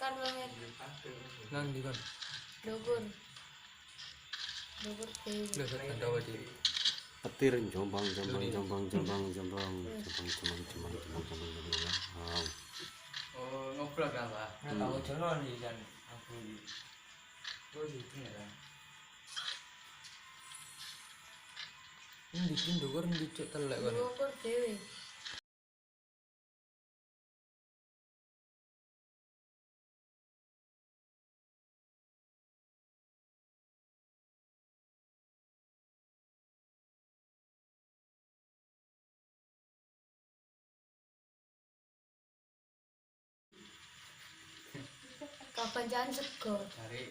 Kan banget. Nang di kan? Dogur. Dogur dewi. Lho sak kandawa di. Petir jombang. Wow. Oh, ngobrol kan, Pak? Nah, tahu jono nih kan aku di. Oh, itu ya kan. Ini bikin dogur dicek telek kan. Dogur dewi. Kapan jangan sego? Cari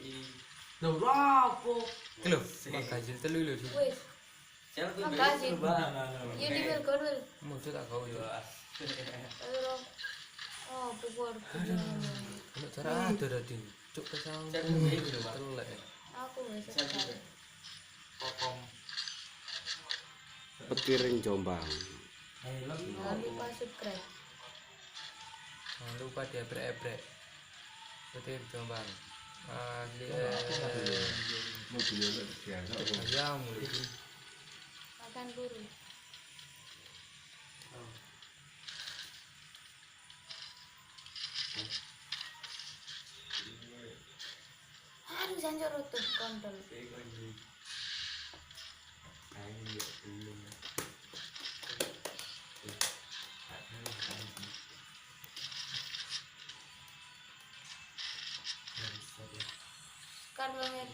Lho, rapo? Lho, makasih telu lho. Wis. siapa tuh Makasih. Bang? Iya di bel kon bel. Maksud tak kau ya. Ayo. Oh, pukul. Ono cara ada tadi. Cuk kesang. Siapa tuh gitu Bang? Telek. Aku wis. Siapa tuh? Kokong. Petir jombang. Ayo lagi. Jangan lupa subscribe. Jangan lupa diebrek-ebrek. Petir jombang. Ayam mulai. Makan dulu. Aduh, sanjur tuh kontol. Kan banget.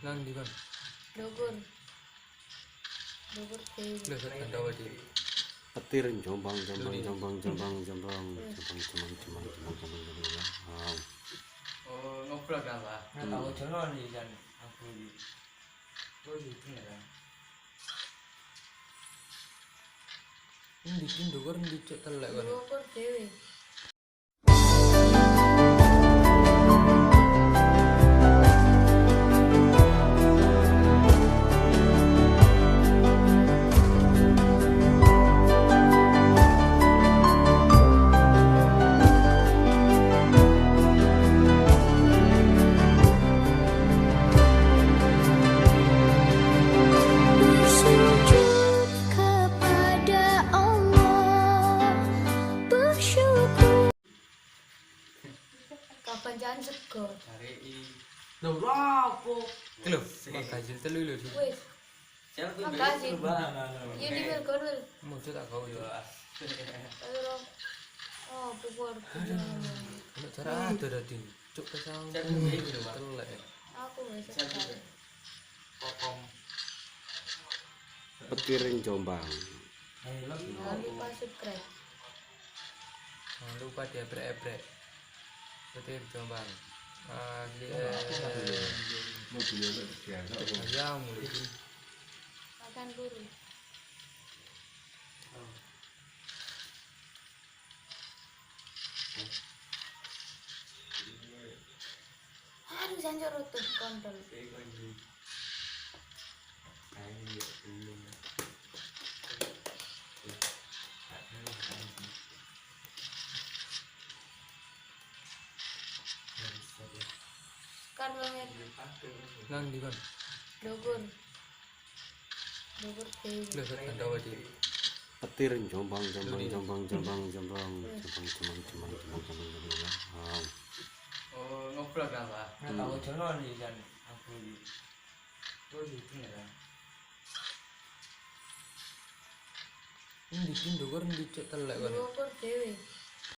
Nang di kan? Dogur. Dogur dewi. Lho sak kandawa di. Petir jombang. Wow. Oh, ngobrol kan, Pak? Nah, tahu jono nih kan aku di. Oh, itu ya kan. Ini bikin dogur dicek telek kan. Dogur dewi. Kapan jangan sego? Cari Lho, rapo? Lho, makasih telu lho. Wis. siapa tuh Makasih. Bang? Iya di bel kon bel. Maksud tak kau ya. Ayo. Oh, pukul. Ono cara ada tadi. Cuk kesang. Siapa tuh gitu Bang? Telek. Aku wis. Siapa tuh? Kokong. Petir jombang. Ayo lagi. Jangan lupa subscribe. Jangan lupa diebrek-ebrek. Petir jombang. Ayam mulai. Makan dulu. Aduh, sanjur tuh kontol. Kan banget. Nang di kan? Dogur. Dogur dewi. Lho sak kandawa di. Petir jombang. Wow. Oh, ngobrol kan, Pak? Nah, tahu jono nih kan aku di. Oh, itu ya kan. Ini bikin dogur dicek telek kan. Dogur dewi.